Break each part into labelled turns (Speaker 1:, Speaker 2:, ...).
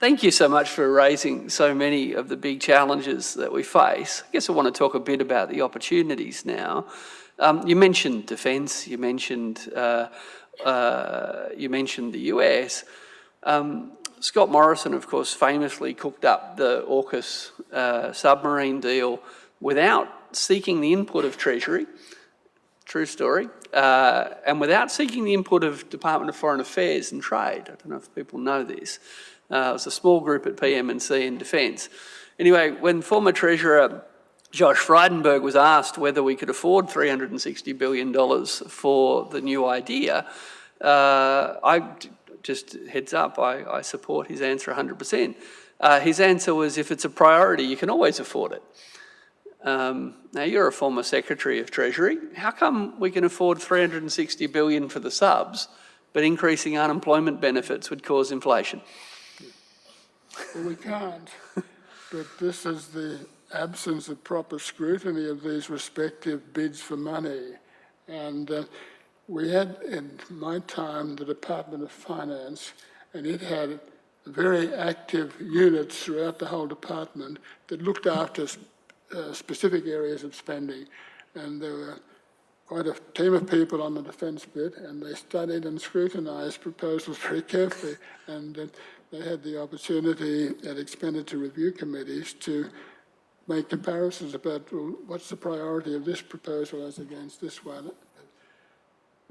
Speaker 1: Thank you so much for raising so many of the big challenges that we face. I guess I want to talk a bit about the opportunities now. You mentioned defence. You mentioned the US. Scott Morrison, of course, famously cooked up the AUKUS submarine deal without seeking the input of Treasury. True story. And without seeking the input of Department of Foreign Affairs and Trade. I don't know if people know this. It was a small group at PM&C in Defence. Anyway, when former Treasurer Josh Frydenberg was asked whether we could afford $360 billion for the new idea, just heads up, I support his answer 100%. His answer was, if it's a priority, you can always afford it. Now, you're a former Secretary of Treasury. How come we can afford $360 billion for the subs, but increasing unemployment benefits would cause inflation?
Speaker 2: Well, we can't, but this is the absence of proper scrutiny of these respective bids for money. And we had, in my time, the Department of Finance, and it had very active units throughout the whole department that looked after specific areas of spending. And there were quite a team of people on the defence bit, and they studied and scrutinised proposals very carefully. And they had the opportunity at expenditure review committees to make comparisons about, well, what's the priority of this proposal as against this one.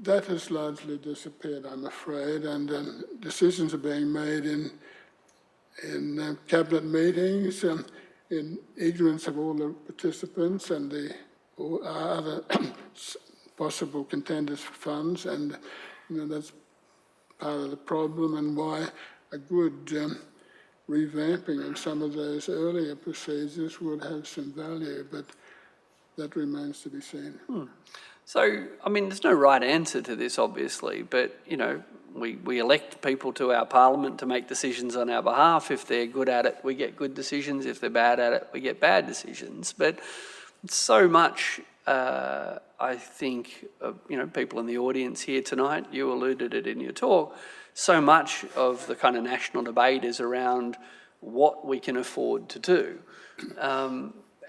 Speaker 2: That has largely disappeared, I'm afraid, and decisions are being made in cabinet meetings, in ignorance of all the participants and the other possible contenders for funds, and that's part of the problem, and why a good revamping of some of those earlier procedures would have some value, but that remains to be seen.
Speaker 1: So, I mean, there's no right answer to this, obviously, but, we elect people to our parliament to make decisions on our behalf. If they're good at it, we get good decisions. If they're bad at it, we get bad decisions. But so much, I think, people in the audience here tonight, you alluded it in your talk, so much of the kind of national debate is around what we can afford to do.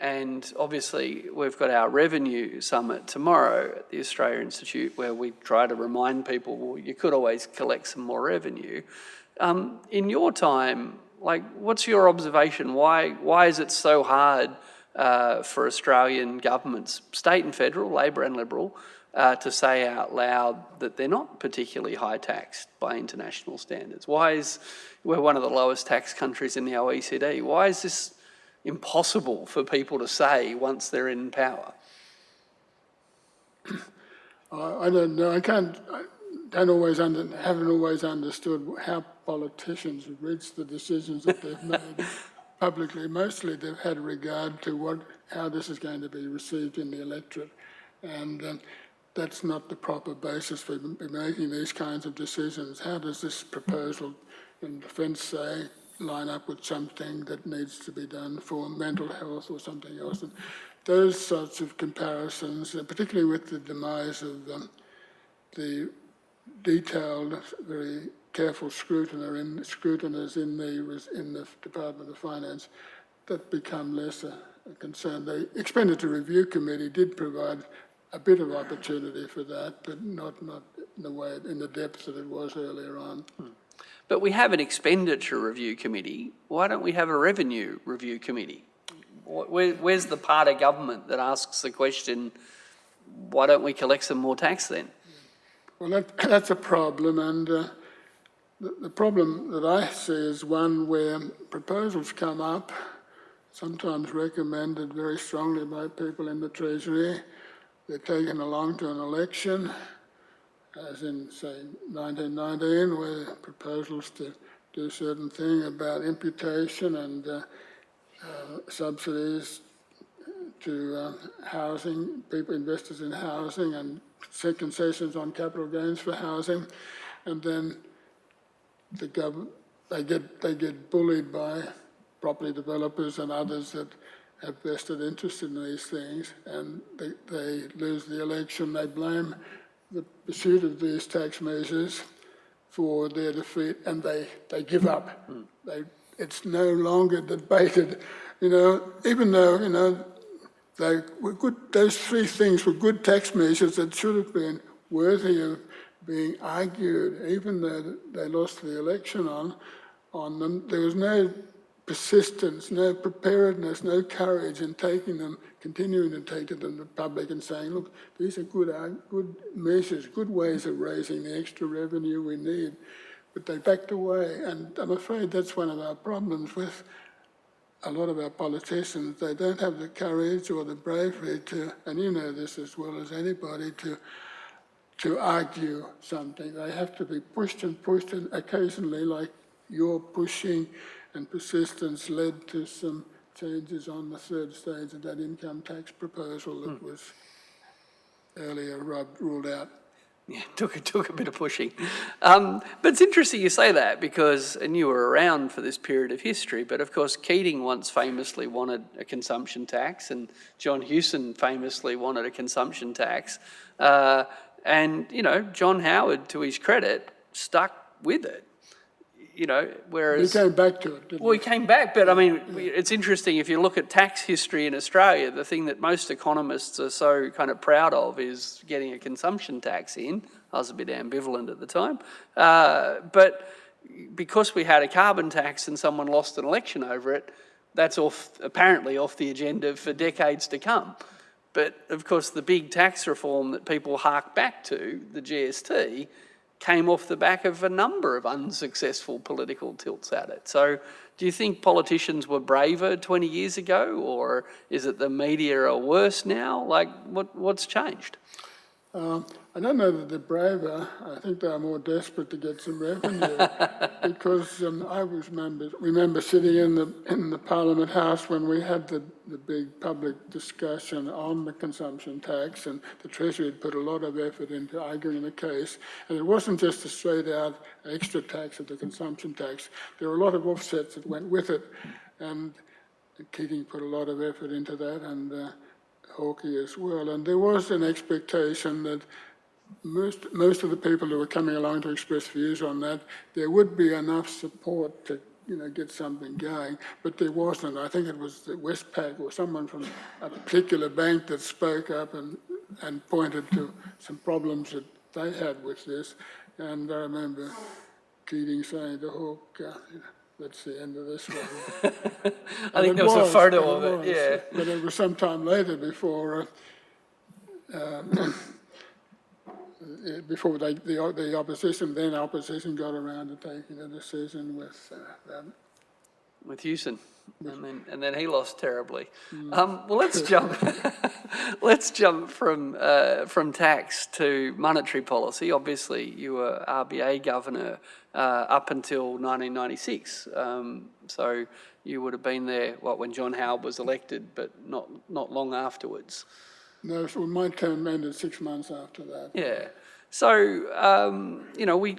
Speaker 1: And obviously, we've got our revenue summit tomorrow at the Australia Institute, where we try to remind people, well, you could always collect some more revenue. In your time, what's your observation? Why is it so hard for Australian governments, state and federal, Labor and Liberal, to say out loud that they're not particularly high taxed by international standards? We're one of the lowest tax countries in the OECD. Why is this impossible for people to say once they're in power?
Speaker 2: I don't know. Haven't always understood how politicians reach the decisions that they've made publicly. Mostly they've had regard to how this is going to be received in the electorate, and that's not the proper basis for making these kinds of decisions. How does this proposal in defence say line up with something that needs to be done for mental health or something else? And those sorts of comparisons, particularly with the demise of the detailed, very careful scrutiners in the Department of Finance, that become less a concern. The Expenditure Review Committee did provide a bit of opportunity for that, but not in the depth that it was earlier on.
Speaker 1: But we have an expenditure review committee. Why don't we have a revenue review committee? Where's the part of government that asks the question, why don't we collect some more tax then?
Speaker 2: Well, that's a problem, and the problem that I see is one where proposals come up, sometimes recommended very strongly by people in the Treasury. They're taken along to an election, as in, say, 1919, where proposals to do a certain thing about imputation and subsidies to housing, investors in housing, and concessions on capital gains for housing, and then the government, they get bullied by property developers and others that have vested interest in these things, and they lose the election. They blame the pursuit of these tax measures for their defeat, and they give up. it's no longer debated. Even though, they were good, those three things were good tax measures that should have been worthy of being argued, even though they lost the election on them. There was no persistence, no preparedness, no courage in taking them, continuing to take them to the public and saying, look, these are good measures, good ways of raising the extra revenue we need. But they backed away, and I'm afraid that's one of our problems with a lot of our politicians. They don't have the courage or the bravery to, and you know this as well as anybody, to argue something. They have to be pushed and occasionally, like your pushing and persistence led to some changes on the third stage of that income tax proposal that was earlier ruled out.
Speaker 1: Yeah, took a bit of pushing. But it's interesting you say that because, and you were around for this period of history, but of course Keating once famously wanted a consumption tax, and John Hewson famously wanted a consumption tax. And, John Howard, to his credit, stuck with it. Whereas...
Speaker 2: He came back to it, didn't he?
Speaker 1: Well, he came back, but I mean, it's interesting, if you look at tax history in Australia, the thing that most economists are so kind of proud of is getting a consumption tax in. I was a bit ambivalent at the time. But because we had a carbon tax and someone lost an election over it, that's apparently off the agenda for decades to come. But of course, the big tax reform that people hark back to, the GST, came off the back of a number of unsuccessful political tilts at it. So do you think politicians were braver 20 years ago, or is it the media are worse now? Like, what's changed?
Speaker 2: I don't know that they're braver. I think they're more desperate to get some revenue because I remember sitting in the Parliament House when we had the big public discussion on the consumption tax, and the Treasury had put a lot of effort into arguing the case. And it wasn't just a straight out extra tax of the consumption tax. There were a lot of offsets that went with it, and Keating put a lot of effort into that, and Hawke as well. And there was an expectation that most of the people who were coming along to express views on that, there would be enough support to get something going, but there wasn't. I think it was the Westpac or someone from a particular bank that spoke up and pointed to some problems that they had with this. And I remember Keating saying to Hawke, that's the end of this one.
Speaker 1: I think there was a photo of it, yeah.
Speaker 2: But it was some time later before the opposition got around to taking a decision with them.
Speaker 1: With Hewson, and then he lost terribly. Well, let's jump. Let's jump from tax to monetary policy. Obviously, you were RBA governor up until 1996. So you would have been there when John Howard was elected, but not long afterwards.
Speaker 2: No, so my term ended 6 months after that.
Speaker 1: Yeah. So,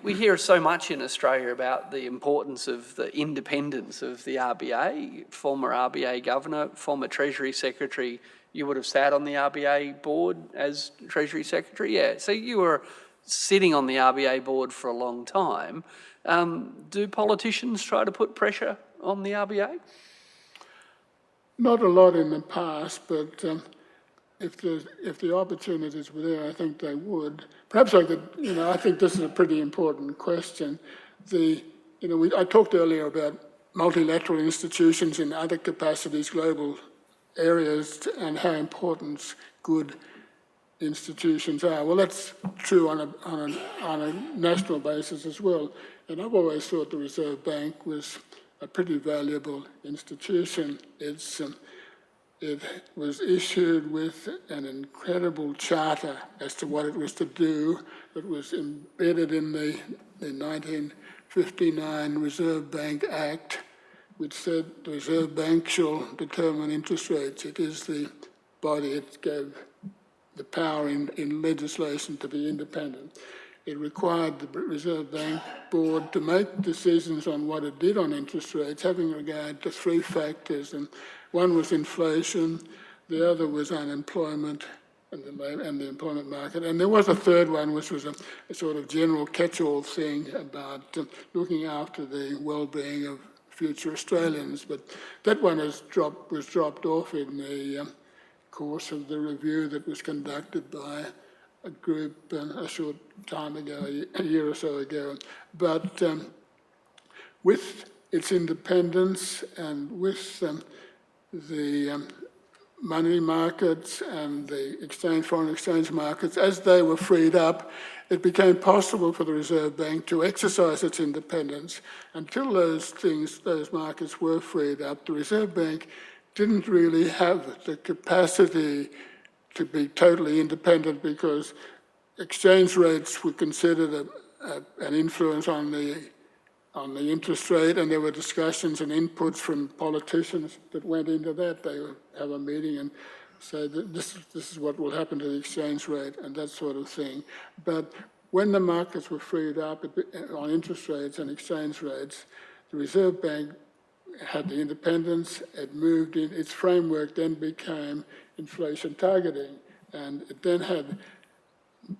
Speaker 1: we hear so much in Australia about the importance of the independence of the RBA. Former RBA governor, former Treasury secretary, you would have sat on the RBA board as Treasury secretary? Yeah. So you were sitting on the RBA board for a long time. Do politicians try to put pressure on the RBA?
Speaker 2: Not a lot in the past, but if the opportunities were there, I think they would. Perhaps I could, I think this is a pretty important question. I talked earlier about multilateral institutions in other capacities, global areas, and how important good institutions are. Well, that's true on a national basis as well. And I've always thought the Reserve Bank was a pretty valuable institution. It was issued with an incredible charter as to what it was to do. It was embedded in the 1959 Reserve Bank Act, which said the Reserve Bank shall determine interest rates. It is the body that gave the power in legislation to be independent. It required the Reserve Bank Board to make decisions on what it did on interest rates, having regard to three factors. And one was inflation, the other was unemployment and the employment market. And there was a third one, which was a sort of general catch-all thing about looking after the well-being of future Australians. But that one was dropped off in the course of the review that was conducted by a group a short time ago, a year or so ago. But with its independence and with the money markets and the foreign exchange markets, as they were freed up, it became possible for the Reserve Bank to exercise its independence. Until those markets were freed up, the Reserve Bank didn't really have the capacity to be totally independent, because exchange rates were considered an influence on the interest rate, and there were discussions and inputs from politicians that went into that. They would have a meeting and say that this is what will happen to the exchange rate and that sort of thing. But when the markets were freed up on interest rates and exchange rates, the Reserve Bank had the independence. It moved in. Its framework then became inflation targeting, and it then had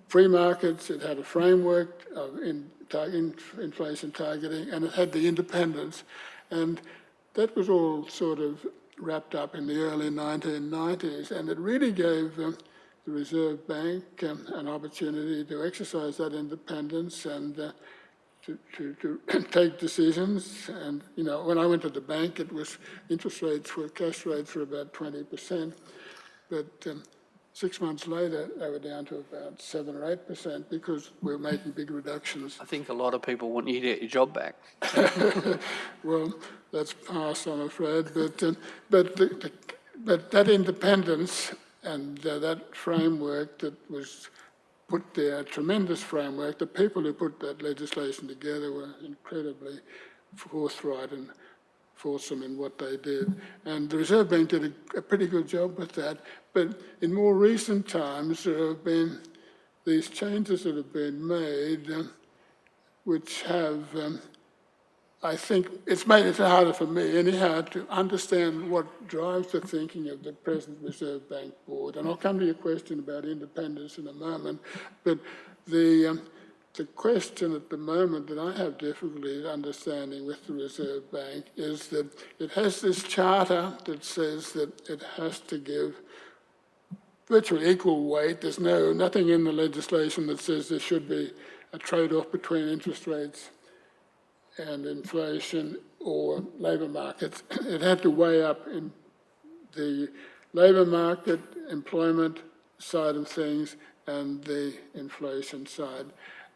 Speaker 2: free markets. It had a framework of inflation targeting, and it had the independence. And that was all sort of wrapped up in the early 1990s, and it really gave the Reserve Bank an opportunity to exercise that independence and to take decisions. And, you know, when I went to the bank, cash rates were about 20%, but 6 months later, they were down to about 7 or 8% because we were making big reductions.
Speaker 1: I think a lot of people want you to get your job back.
Speaker 2: Well, that's past, I'm afraid. But that independence and that framework that was put there, a tremendous framework, the people who put that legislation together were incredibly forthright and forceful in what they did. And the Reserve Bank did a pretty good job with that. But in more recent times, there have been these changes that have been made, which have, I think, it's made it harder for me anyhow to understand what drives the thinking of the present Reserve Bank Board. And I'll come to your question about independence in a moment. But the question at the moment that I have difficulty understanding with the Reserve Bank is that it has this charter that says that it has to give virtually equal weight. There's nothing in the legislation that says there should be a trade-off between interest rates and inflation or labour markets. It had to weigh up in the labour market, employment side of things, and the inflation side.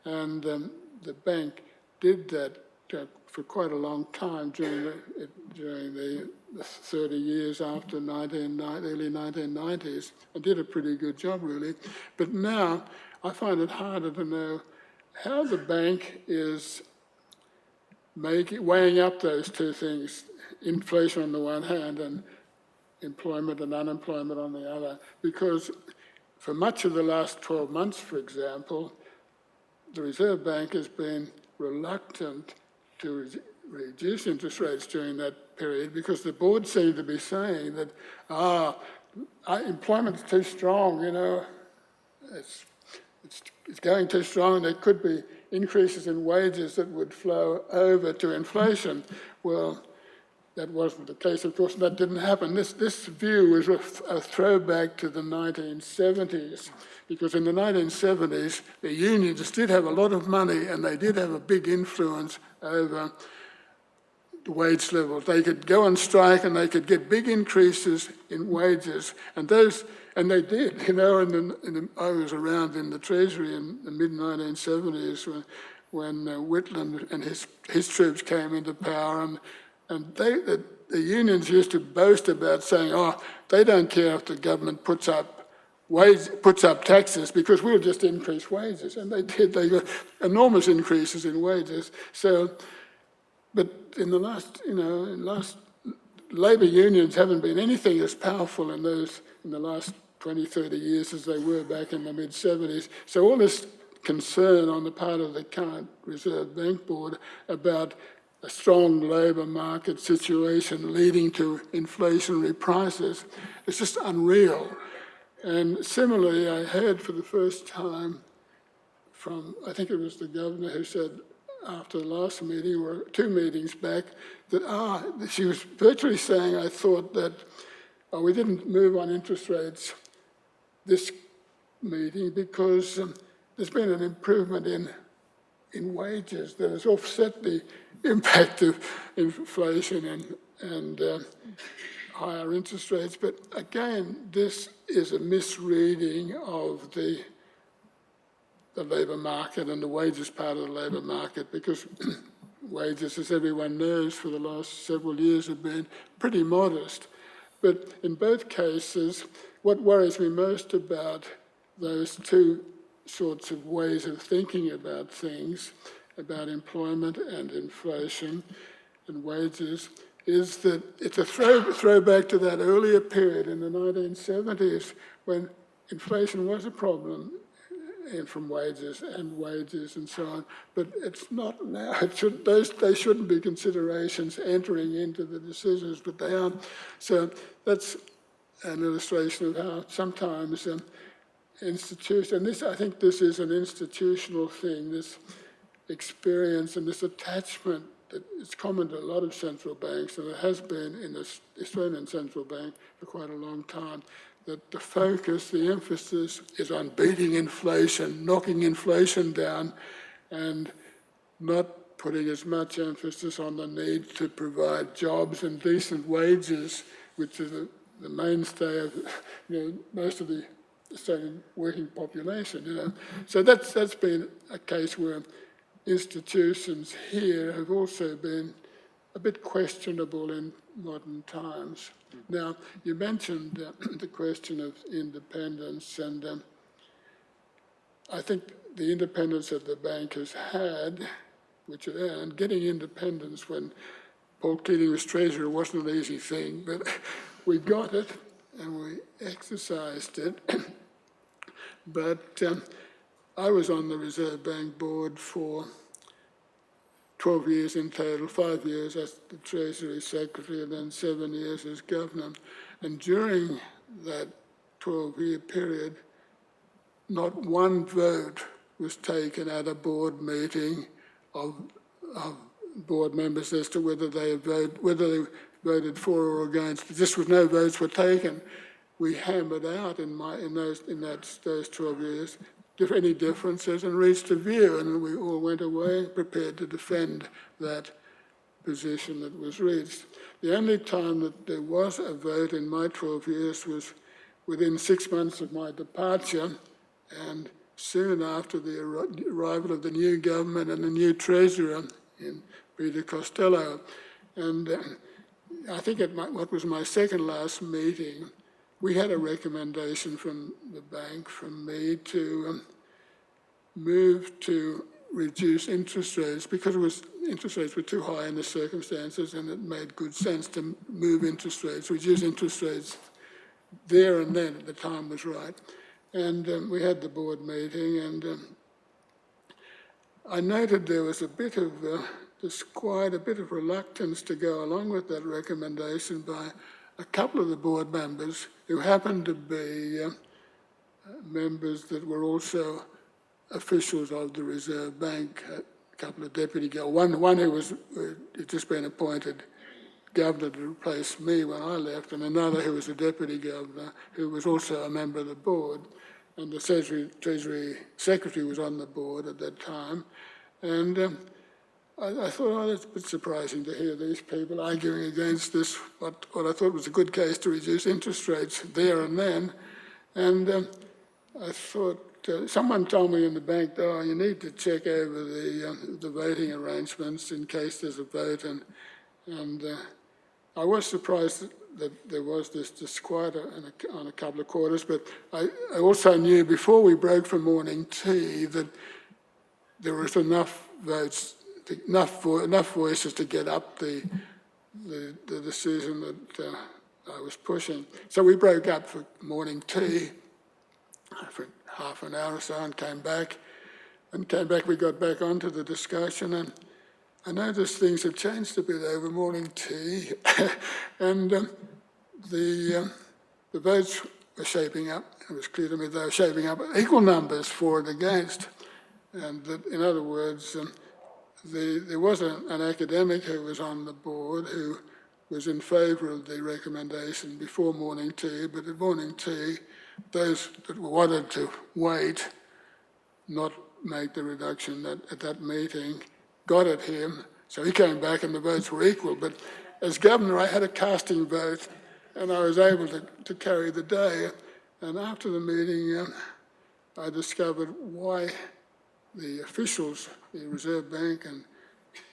Speaker 2: And the bank did that for quite a long time during the 30 years after early 1990s, and did a pretty good job, really. But now I find it harder to know how the bank is weighing up those two things, inflation on the one hand and employment and unemployment on the other, because for much of the last 12 months, for example, the Reserve Bank has been reluctant to reduce interest rates during that period because the board seemed to be saying that, employment's too strong, you know, it's going too strong. There could be increases in wages that would flow over to inflation. Well, that wasn't the case, of course, and that didn't happen. This view was a throwback to the 1970s, because in the 1970s, the unions did have a lot of money and they did have a big influence over the wage levels. They could go on strike and they could get big increases in wages, and they did. You know, I was around in the Treasury in the mid-1970s when Whitlam and his troops came into power, and the unions used to boast about saying, they don't care if the government puts up taxes because we'll just increase wages. And they did. They got enormous increases in wages. But in the last, labour unions haven't been anything as powerful in the last 20, 30 years as they were back in the mid-70s. So all this concern on the part of the current Reserve Bank Board about a strong labour market situation leading to inflationary prices is just unreal. And similarly, I heard for the first time from, I think it was the governor who said, after the last meeting, or 2 meetings back, that she was virtually saying, I thought that we didn't move on interest rates this meeting because there's been an improvement in wages that has offset the impact of inflation and higher interest rates. But again, this is a misreading of the labour market and the wages part of the labour market, because wages, as everyone knows, for the last several years have been pretty modest. But in both cases, what worries me most about those two sorts of ways of thinking about things, about employment and inflation and wages, is that it's a throwback to that earlier period in the 1970s when inflation was a problem from wages and so on, but it's not now. They shouldn't be considerations entering into the decisions, but they aren't. So that's an illustration of how sometimes institution, and I think this is an institutional thing, this experience and this attachment that is common to a lot of central banks, and it has been in the Australian Central Bank for quite a long time, that the focus, the emphasis is on beating inflation, knocking inflation down, and not putting as much emphasis on the need to provide jobs and decent wages, which is the mainstay of most of the Australian working population. So that's been a case where institutions here have also been a bit questionable in modern times. Now, you mentioned the question of independence, and I think the independence that the bank has had, and getting independence when Paul Keating was Treasurer wasn't an easy thing, but we got it and we exercised it. But I was on the Reserve Bank board for 12 years in total, 5 years as the Treasury Secretary and then 7 years as Governor. And during that 12-year period, not one vote was taken at a board meeting of board members as to whether they voted for or against. Just with no votes were taken, we hammered out in those 12 years any differences and reached a view, and we all went away prepared to defend that position that was reached. The only time that there was a vote in my 12 years was within 6 months of my departure, and soon after the arrival of the new government and the new Treasurer in Peter Costello. And I think at what was my second last meeting, we had a recommendation from the bank, from me, to move to reduce interest rates because interest rates were too high in the circumstances, and it made good sense to move interest rates, reduce interest rates there and then at the time was right. And we had the board meeting, and I noted there was a bit of disquiet, a bit of reluctance to go along with that recommendation by a couple of the board members who happened to be members that were also officials of the Reserve Bank, a couple of deputy governors, one who had just been appointed governor to replace me when I left, and another who was a deputy governor who was also a member of the board, and the Treasury Secretary was on the board at that time. And I thought, that's a bit surprising to hear these people arguing against this, what I thought was a good case to reduce interest rates there and then. And I thought, someone told me in the bank, you need to check over the voting arrangements in case there's a vote. And I was surprised that there was this disquiet on a couple of quarters, but I also knew before we broke for morning tea that there was enough votes, enough voices to get up the decision that I was pushing. So we broke up for morning tea for half an hour or so and came back. We got back onto the discussion, and I noticed things had changed a bit over morning tea, and the votes were shaping up. It was clear to me they were shaping up equal numbers for and against, and that, in other words, There was an academic who was on the board who was in favour of the recommendation before morning tea, but at morning tea, those that wanted to wait, not make the reduction at that meeting, got at him. So he came back and the votes were equal. But as governor, I had a casting vote and I was able to carry the day. And after the meeting, I discovered why the officials, the Reserve Bank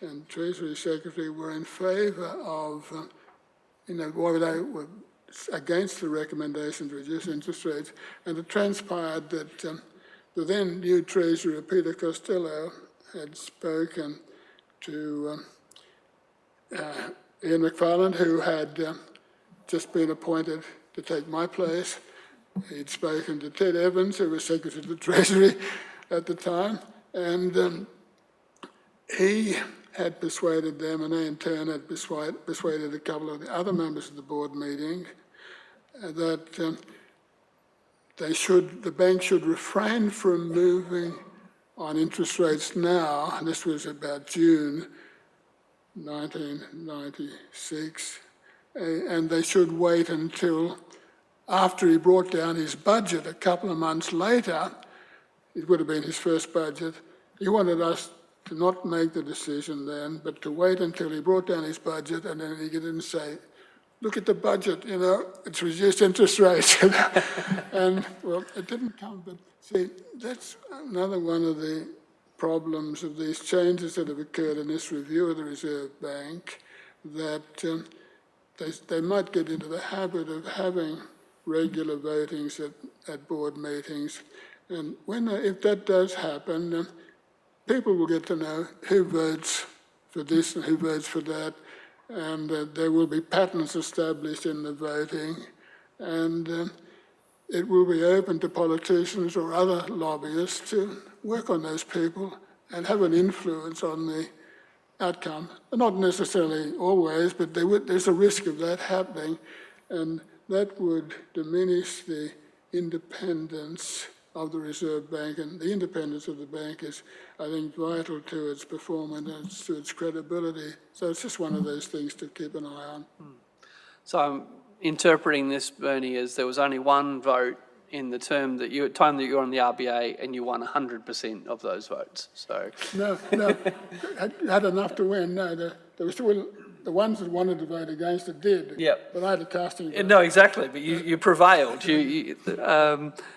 Speaker 2: and Treasury Secretary were in favour of, why they were against the recommendation to reduce interest rates. And it transpired that the then new Treasurer, Peter Costello, had spoken to Ian McFarlane, who had just been appointed to take my place. He'd spoken to Ted Evans, who was Secretary of the Treasury at the time, and he had persuaded them, and they in turn had persuaded a couple of the other members of the board meeting that the bank should refrain from moving on interest rates now, and this was about June 1996, and they should wait until after he brought down his budget a couple of months later. It would have been his first budget. He wanted us to not make the decision then, but to wait until he brought down his budget, and then he didn't say, look at the budget, it's reduced interest rates. And, well, it didn't come, but see, that's another one of the problems of these changes that have occurred in this review of the Reserve Bank, that they might get into the habit of having regular votings at board meetings. And if that does happen, people will get to know who votes for this and who votes for that, and there will be patterns established in the voting, and it will be open to politicians or other lobbyists to work on those people and have an influence on the outcome. Not necessarily always, but there's a risk of that happening, and that would diminish the independence of the Reserve Bank, and the independence of the bank is, I think, vital to its performance and to its credibility. So it's just one of those things to keep an eye on.
Speaker 1: So I'm interpreting this, Bernie, as there was only one vote in the time that you were on the RBA, and you won 100% of those votes. So
Speaker 2: No, had enough to win. No, there was still, the ones that wanted to vote against it did.
Speaker 1: Yep.
Speaker 2: But I had a casting vote.
Speaker 1: No, exactly. But you prevailed.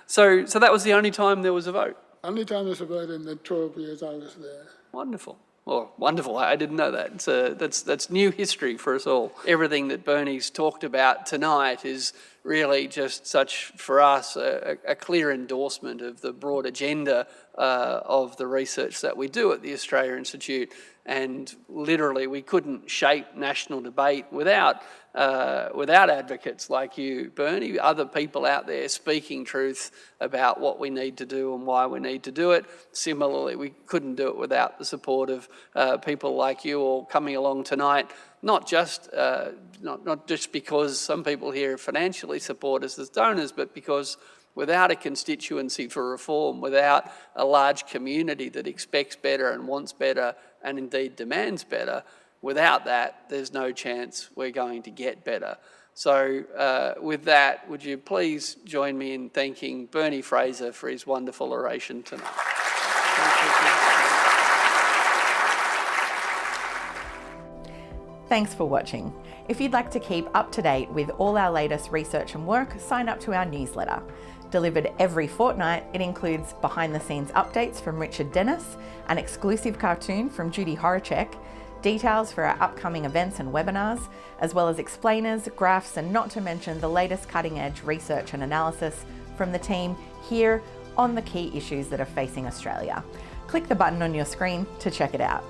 Speaker 1: So that was the only time there was a vote.
Speaker 2: Only time there was a vote in the 12 years I was there.
Speaker 1: Wonderful. Well, wonderful. I didn't know that. That's new history for us all. Everything that Bernie's talked about tonight is really just such, for us, a clear endorsement of the broad agenda of the research that we do at the Australia Institute. And literally, we couldn't shape national debate without advocates like you, Bernie, other people out there speaking truth about what we need to do and why we need to do it. Similarly, we couldn't do it without the support of people like you all coming along tonight, not just because some people here financially support us as donors, but because without a constituency for reform, without a large community that expects better and wants better and indeed demands better, without that, there's no chance we're going to get better. So with that, would you please join me in thanking Bernie Fraser for his wonderful oration tonight.
Speaker 3: Thanks for watching. If you'd like to keep up to date with all our latest research and work, sign up to our newsletter. Delivered every fortnight, it includes behind-the-scenes updates from Richard Dennis, an exclusive cartoon from Judy Horacek, details for our upcoming events and webinars, as well as explainers, graphs, and not to mention the latest cutting-edge research and analysis from the team here on the key issues that are facing Australia. Click the button on your screen to check it out.